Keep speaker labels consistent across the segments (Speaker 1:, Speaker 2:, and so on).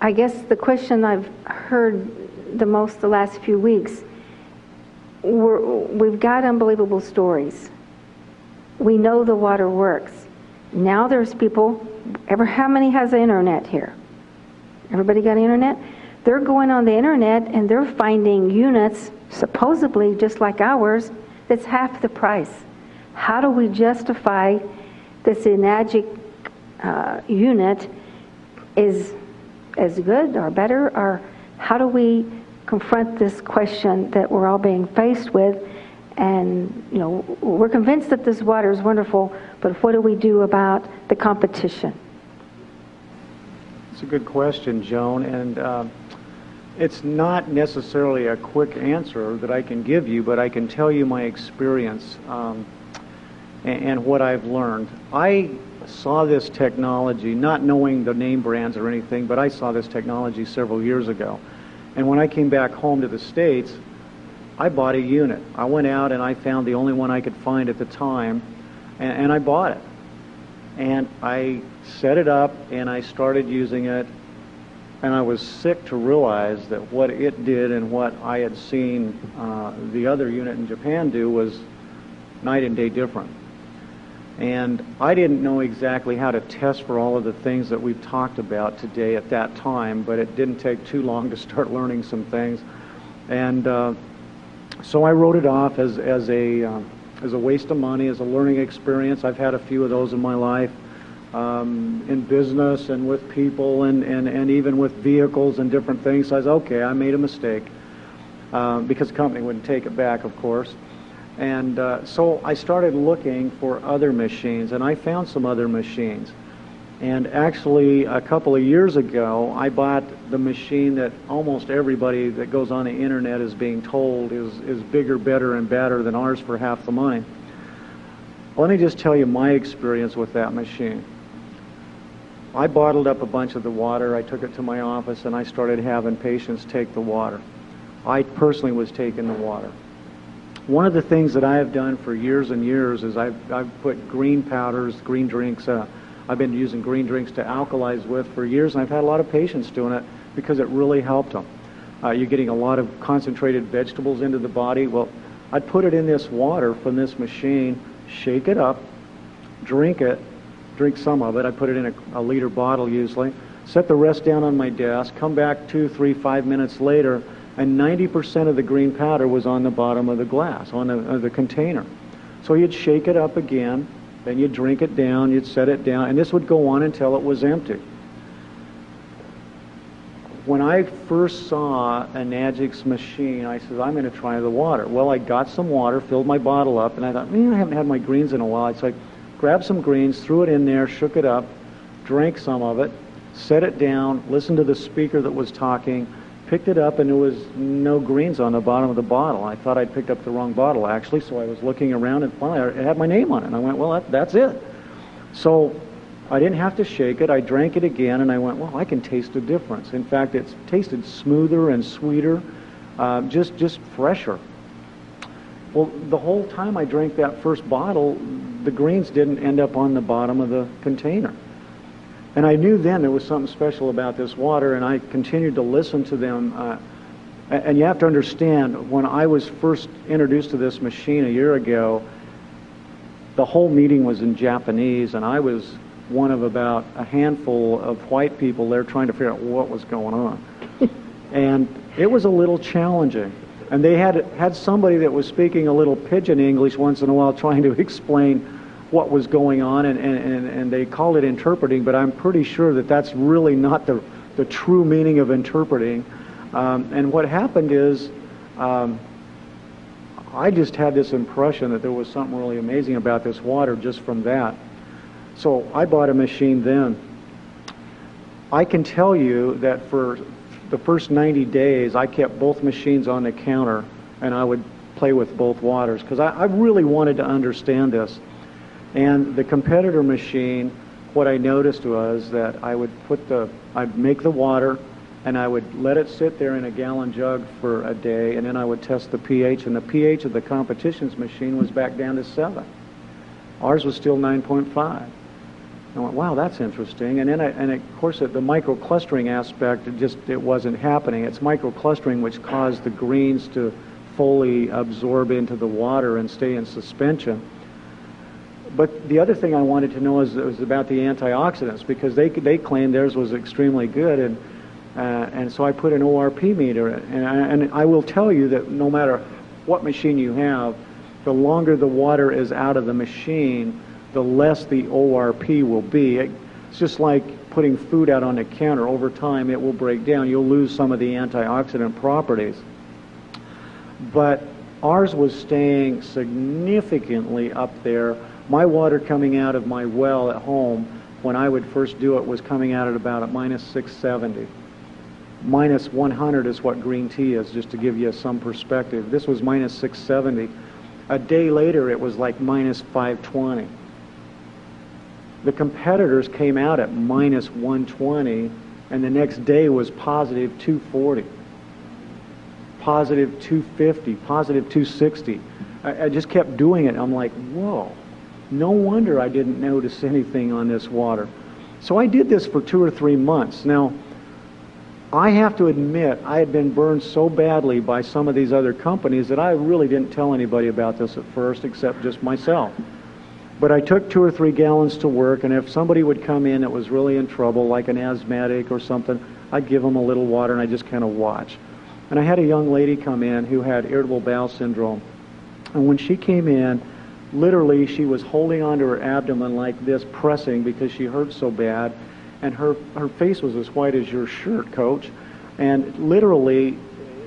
Speaker 1: I guess the question I've heard the most the last few weeks, we've got unbelievable stories. We know the water works. Now there's people, how many has the internet here? Everybody got internet? They're going on the internet and they're finding units, supposedly just like ours, that's half the price. How do we justify this Enagic unit is as good or better, or how do we confront this question that we're all being faced with? And, you know, we're convinced that this water is wonderful, but what do we do about the competition?
Speaker 2: It's a good question, Joan, and it's not necessarily a quick answer that I can give you, but I can tell you my experience and what I've learned. I saw this technology, not knowing the name brands or anything, but I saw this technology several years ago. And when I came back home to the States, I bought a unit. I went out and I found the only one I could find at the time, and I bought it. And I set it up and I started using it, and I was sick to realize that what it did and what I had seen the other unit in Japan do was night and day different. And I didn't know exactly how to test for all of the things that we've talked about today at that time, but it didn't take too long to start learning some things. And so I wrote it off as a waste of money, as a learning experience. I've had a few of those in my life, in business and with people and even with vehicles and different things. So I was, okay, I made a mistake, because the company wouldn't take it back, of course. And so I started looking for other machines, and I found some other machines. And actually, a couple of years ago, I bought the machine that almost everybody that goes on the internet is being told is bigger, better, and better than ours for half the money. Let me just tell you my experience with that machine. I bottled up a bunch of the water, I took it to my office, and I started having patients take the water. I personally was taking the water. One of the things that I have done for years and years is I've put green powders, green drinks, I've been using green drinks to alkalize with for years, and I've had a lot of patients doing it because it really helped them. You're getting a lot of concentrated vegetables into the body. Well, I'd put it in this water from this machine, shake it up, drink some of it. I put it in a liter bottle usually, set the rest down on my desk, come back 2, 3, 5 minutes later, and 90% of the green powder was on the bottom of the glass, on the container. So you'd shake it up again, then you'd drink it down, you'd set it down, and this would go on until it was empty. When I first saw Enagic's machine, I said, I'm going to try the water. Well, I got some water, filled my bottle up, and I thought, man, I haven't had my greens in a while. So I grabbed some greens, threw it in there, shook it up, drank some of it, set it down, listened to the speaker that was talking, picked it up, and there was no greens on the bottom of the bottle. I thought I'd picked up the wrong bottle, actually, so I was looking around, and finally it had my name on it. And I went, well, that's it. So I didn't have to shake it. I drank it again, and I went, well, I can taste the difference. In fact, it's tasted smoother and sweeter, just fresher. Well, the whole time I drank that first bottle, the greens didn't end up on the bottom of the container. And I knew then there was something special about this water, and I continued to listen to them. And you have to understand, when I was first introduced to this machine a year ago, the whole meeting was in Japanese, and I was one of about a handful of white people there trying to figure out what was going on. And it was a little challenging. And they had somebody that was speaking a little pidgin English once in a while trying to explain what was going on, and they called it interpreting, but I'm pretty sure that that's really not the true meaning of interpreting. And what happened is I just had this impression that there was something really amazing about this water just from that. So I bought a machine then. I can tell you that for the first 90 days I kept both machines on the counter, and I would play with both waters because I really wanted to understand this. And the competitor machine, what I noticed was that I'd make the water, and I would let it sit there in a gallon jug for a day, and then I would test the pH, and the pH of the competition's machine was back down to 7. Ours was still 9.5. I went, wow, that's interesting. And then, of course, the microclustering aspect, it wasn't happening. It's microclustering which caused the greens to fully absorb into the water and stay in suspension. But the other thing I wanted to know was about the antioxidants, because they claimed theirs was extremely good, and so I put an ORP meter, and I will tell you that no matter what machine you have, the longer the water is out of the machine, the less the ORP will be. It's just like putting food out on the counter. Over time, it will break down. You'll lose some of the antioxidant properties. But ours was staying significantly up there. My water coming out of my well at home, when I would first do it, was coming out at about at minus 670. Minus 100 is what green tea is, just to give you some perspective. This was minus 670. A day later, it was like minus 520. The competitors came out at minus 120, and the next day was positive 240, positive 250, positive 260. I just kept doing it. I'm like, whoa, no wonder I didn't notice anything on this water. So I did this for 2 or 3 months. Now, I have to admit, I had been burned so badly by some of these other companies that I really didn't tell anybody about this at first, except just myself. But I took 2 or 3 gallons to work, and if somebody would come in that was really in trouble, like an asthmatic or something, I'd give them a little water, and I just kind of watch. And I had a young lady come in who had irritable bowel syndrome. And when she came in, literally she was holding onto her abdomen like this, pressing because she hurt so bad. And her face was as white as your shirt, Coach. And literally,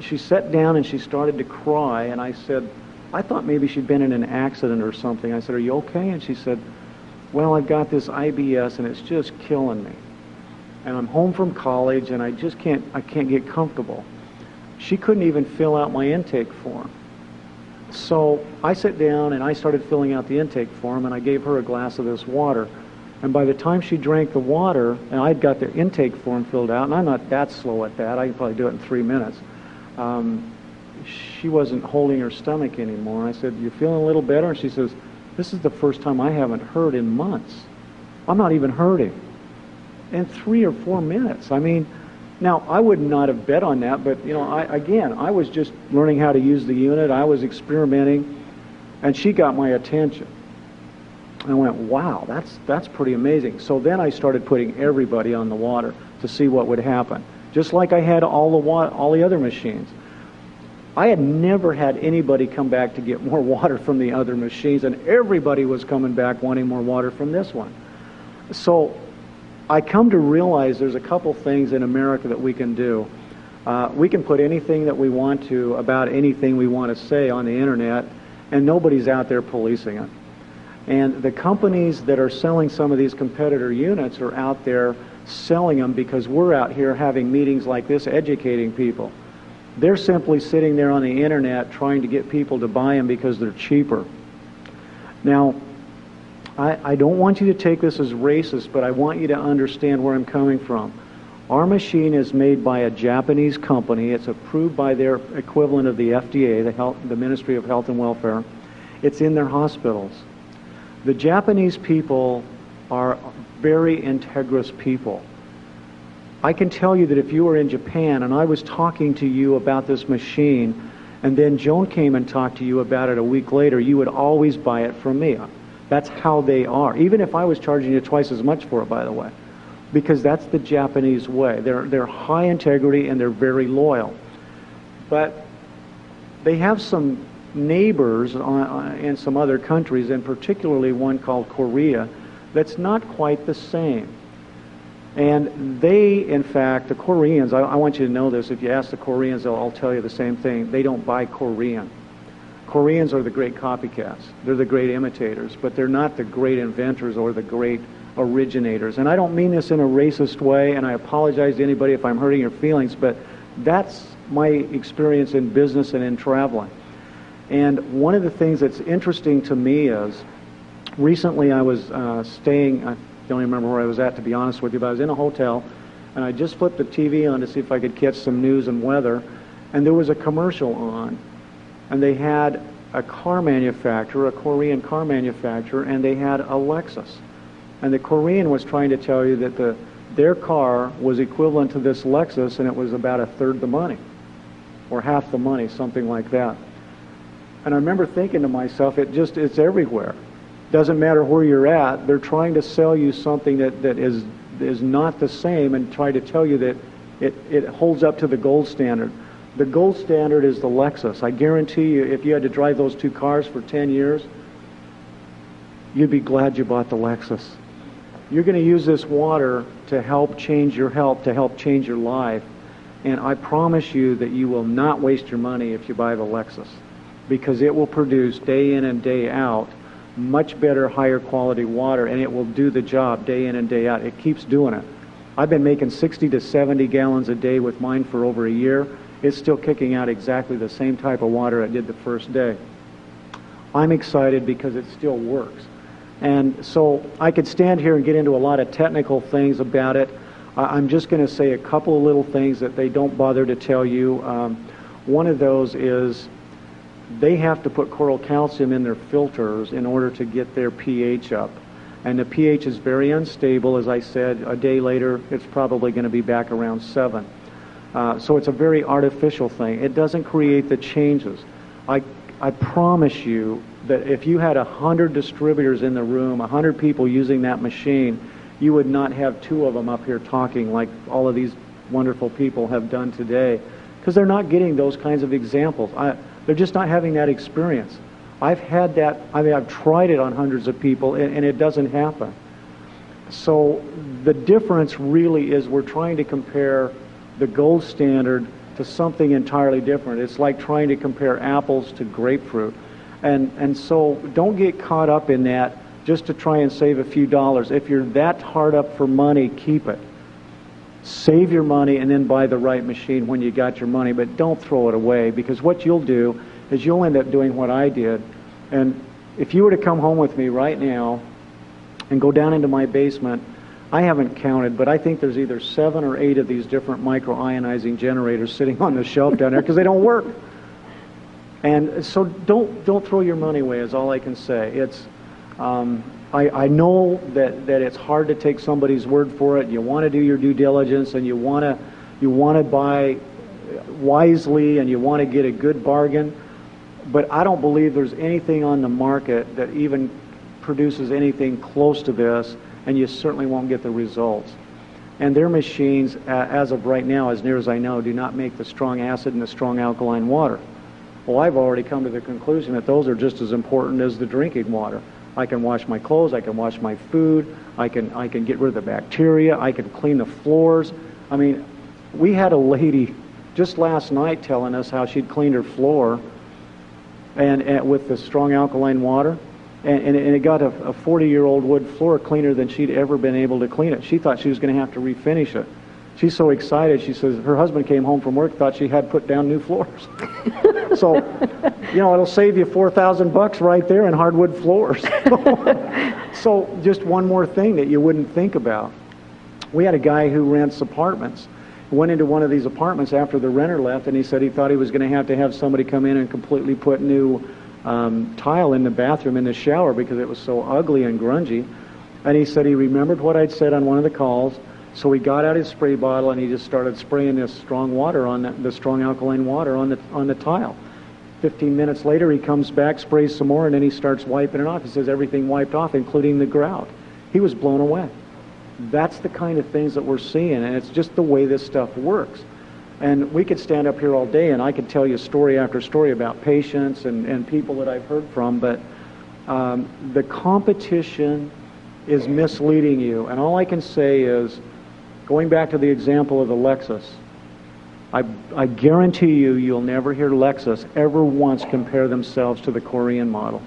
Speaker 2: she sat down and she started to cry. And I said, I thought maybe she'd been in an accident or something. I said, are you okay? And she said, well, I've got this IBS and it's just killing me. And I'm home from college and I can't get comfortable. She couldn't even fill out my intake form. So I sat down and I started filling out the intake form, and I gave her a glass of this water. And by the time she drank the water, and I'd got the intake form filled out, and I'm not that slow at that, I can probably do it in 3 minutes, she wasn't holding her stomach anymore. I said, you feeling a little better? And she says, this is the first time I haven't hurt in months. I'm not even hurting. In 3 or 4 minutes. I mean, now, I would not have bet on that, but, you know, I was just learning how to use the unit. I was experimenting, and she got my attention. I went, wow, that's pretty amazing. So then I started putting everybody on the water to see what would happen, just like I had all the other machines. I had never had anybody come back to get more water from the other machines, and everybody was coming back wanting more water from this one. So I come to realize there's a couple things in America that we can do. We can put anything that we want to about anything we want to say on the internet, and nobody's out there policing it. And the companies that are selling some of these competitor units are out there selling them because we're out here having meetings like this, educating people. They're simply sitting there on the internet trying to get people to buy them because they're cheaper. Now, I don't want you to take this as racist, but I want you to understand where I'm coming from. Our machine is made by a Japanese company. It's approved by their equivalent of the FDA, the Ministry of Health and Welfare. It's in their hospitals. The Japanese people are very integrous people. I can tell you that if you were in Japan and I was talking to you about this machine, and then Joan came and talked to you about it a week later, you would always buy it from me. That's how they are. Even if I was charging you twice as much for it, by the way, because that's the Japanese way. They're high integrity and they're very loyal. But they have some neighbors in some other countries, and particularly one called Korea, that's not quite the same. And they, in fact, the Koreans, I want you to know this, if you ask the Koreans, they'll all tell you the same thing. They don't buy Korean. Koreans are the great copycats. They're the great imitators, but they're not the great inventors or the great originators. And I don't mean this in a racist way, and I apologize to anybody if I'm hurting your feelings, but that's my experience in business and in traveling. And one of the things that's interesting to me is, recently I was staying, I don't even remember where I was at, to be honest with you, but I was in a hotel, and I just flipped the TV on to see if I could catch some news and weather, and there was a commercial on. And they had a car manufacturer, a Korean car manufacturer, and they had a Lexus. And the Korean was trying to tell you that their car was equivalent to this Lexus, and it was about a third the money, or half the money, something like that. And I remember thinking to myself, it's everywhere. Doesn't matter where you're at, they're trying to sell you something that is not the same, and try to tell you that it holds up to the gold standard. The gold standard is the Lexus. I guarantee you, if you had to drive those two cars for 10 years, you'd be glad you bought the Lexus. You're going to use this water to help change your health, to help change your life. And I promise you that you will not waste your money if you buy the Lexus, because it will produce day in and day out much better, higher quality water, and it will do the job day in and day out. It keeps doing it. I've been making 60 to 70 gallons a day with mine for over a year. It's still kicking out exactly the same type of water it did the first day. I'm excited because it still works. And so I could stand here and get into a lot of technical things about it. I'm just going to say a couple of little things that they don't bother to tell you. One of those is they have to put coral calcium in their filters in order to get their pH up. And the pH is very unstable. As I said, a day later, it's probably going to be back around 7. So it's a very artificial thing. It doesn't create the changes. I promise you that if you had 100 distributors in the room, 100 people using that machine, you would not have 2 of them up here talking like all of these wonderful people have done today, because they're not getting those kinds of examples. They're just not having that experience. I've had that. I mean, I've tried it on hundreds of people, and it doesn't happen. So the difference really is we're trying to compare the gold standard to something entirely different. It's like trying to compare apples to grapefruit. And so don't get caught up in that just to try and save a few dollars. If you're that hard up for money, keep it. Save your money and then buy the right machine when you got your money, but don't throw it away, because what you'll do is you'll end up doing what I did. And if you were to come home with me right now and go down into my basement, I haven't counted, but I think there's either 7 or 8 of these different micro-ionizing generators sitting on the shelf down there because they don't work. And so don't throw your money away is all I can say. It's I know that it's hard to take somebody's word for it. You want to do your due diligence, and you want to buy wisely, and you want to get a good bargain. But I don't believe there's anything on the market that even produces anything close to this, and you certainly won't get the results. And their machines, as of right now, as near as I know, do not make the strong acid and the strong alkaline water. Well, I've already come to the conclusion that those are just as important as the drinking water. I can wash my clothes, I can wash my food, I can get rid of the bacteria, I can clean the floors. I mean, we had a lady just last night telling us how she'd cleaned her floor and with the strong alkaline water, and it got a 40-year-old wood floor cleaner than she'd ever been able to clean it. She thought she was going to have to refinish it. She's so excited. She says her husband came home from work, thought she had put down new floors. So, you know, it'll save you $4,000 right there in hardwood floors. So just one more thing that you wouldn't think about. We had a guy who rents apartments. Went into one of these apartments after the renter left, and he said he thought he was going to have somebody come in and completely put new tile in the bathroom in the shower because it was so ugly and grungy. And he said he remembered what I'd said on one of the calls, so he got out his spray bottle and he just started spraying this strong water on the strong alkaline water on the tile. 15 minutes later, he comes back, sprays some more, and then he starts wiping it off. He says everything wiped off, including the grout. He was blown away. That's the kind of things that we're seeing, and it's just the way this stuff works. And we could stand up here all day, and I could tell you story after story about patients and people that I've heard from, but the competition is misleading you. And all I can say is, going back to the example of the Lexus, I guarantee you'll never hear Lexus ever once compare themselves to the Korean model.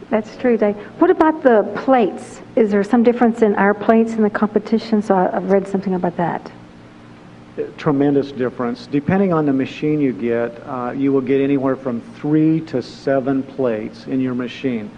Speaker 1: That's true, Dave. What about the plates? Is there some difference in our plates and the competition? So I've read something about that.
Speaker 2: Tremendous difference. Depending on the machine you get, you will get anywhere from 3 to 7 plates in your machine.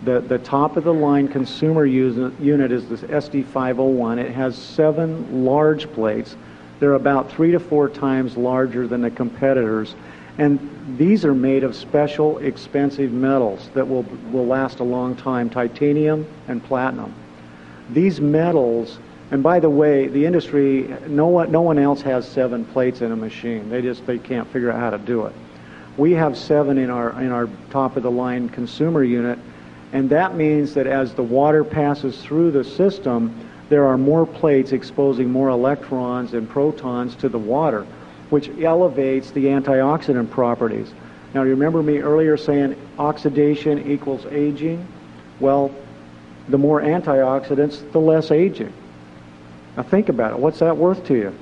Speaker 2: The top of the line consumer unit is this SD501. It has 7 large plates. They're about 3 to 4 times larger than the competitors. And these are made of special, expensive metals that will last a long time, titanium and platinum. These metals, and by the way, the industry, no one else has 7 plates in a machine. They can't figure out how to do it. We have 7 in our top of the line consumer unit, and that means that as the water passes through the system, there are more plates exposing more electrons and protons to the water, which elevates the antioxidant properties. Now, you remember me earlier saying oxidation equals aging? Well, the more antioxidants, the less aging. Now think about it. What's that worth to you?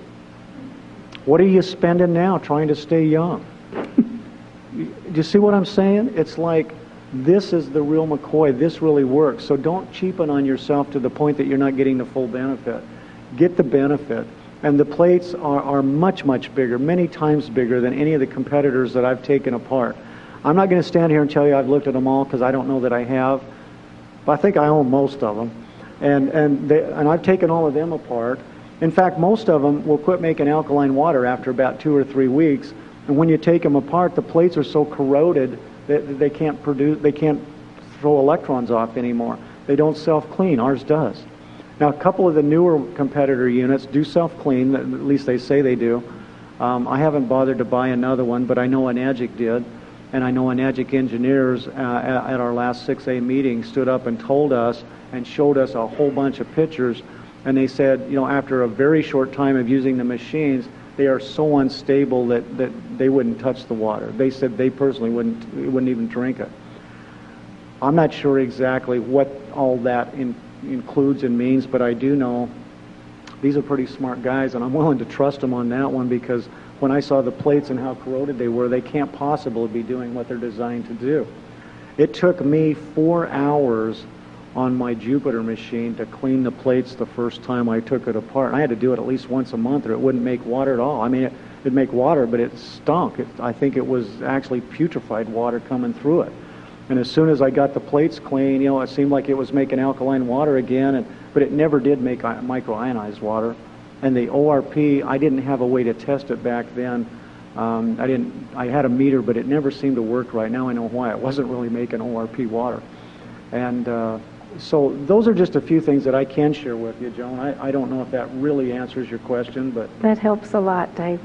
Speaker 2: What are you spending now trying to stay young? Do you see what I'm saying? It's like, this is the real McCoy. This really works. So don't cheapen on yourself to the point that you're not getting the full benefit. Get the benefit. And the plates are much, much bigger, many times bigger than any of the competitors that I've taken apart. I'm not going to stand here and tell you I've looked at them all, because I don't know that I have. But I think I own most of them. And I've taken all of them apart. In fact, most of them will quit making alkaline water after about 2 or 3 weeks. And when you take them apart, the plates are so corroded that they can't throw electrons off anymore. They don't self-clean. Ours does. Now, a couple of the newer competitor units do self-clean, at least they say they do. I haven't bothered to buy another one, but I know Enagic did. And I know Enagic engineers at our last 6A meeting stood up and told us and showed us a whole bunch of pictures. And they said, you know, after a very short time of using the machines, they are so unstable that they wouldn't touch the water. They said they personally wouldn't even drink it. I'm not sure exactly what all that includes and means, but I do know these are pretty smart guys, and I'm willing to trust them on that one, because when I saw the plates and how corroded they were, they can't possibly be doing what they're designed to do. It took me 4 hours on my Jupiter machine to clean the plates the first time I took it apart. And I had to do it at least once a month, or it wouldn't make water at all. I mean, it'd make water, but it stunk. I think it was actually putrefied water coming through it. And as soon as I got the plates clean, you know, it seemed like it was making alkaline water again, but it never did make microionized water. And the ORP, I didn't have a way to test it back then. I had a meter, but it never seemed to work right. Now I know why. It wasn't really making ORP water. And so those are just a few things that I can share with you, Joan. I don't know if that really answers your question, but
Speaker 1: That helps a lot, Dave.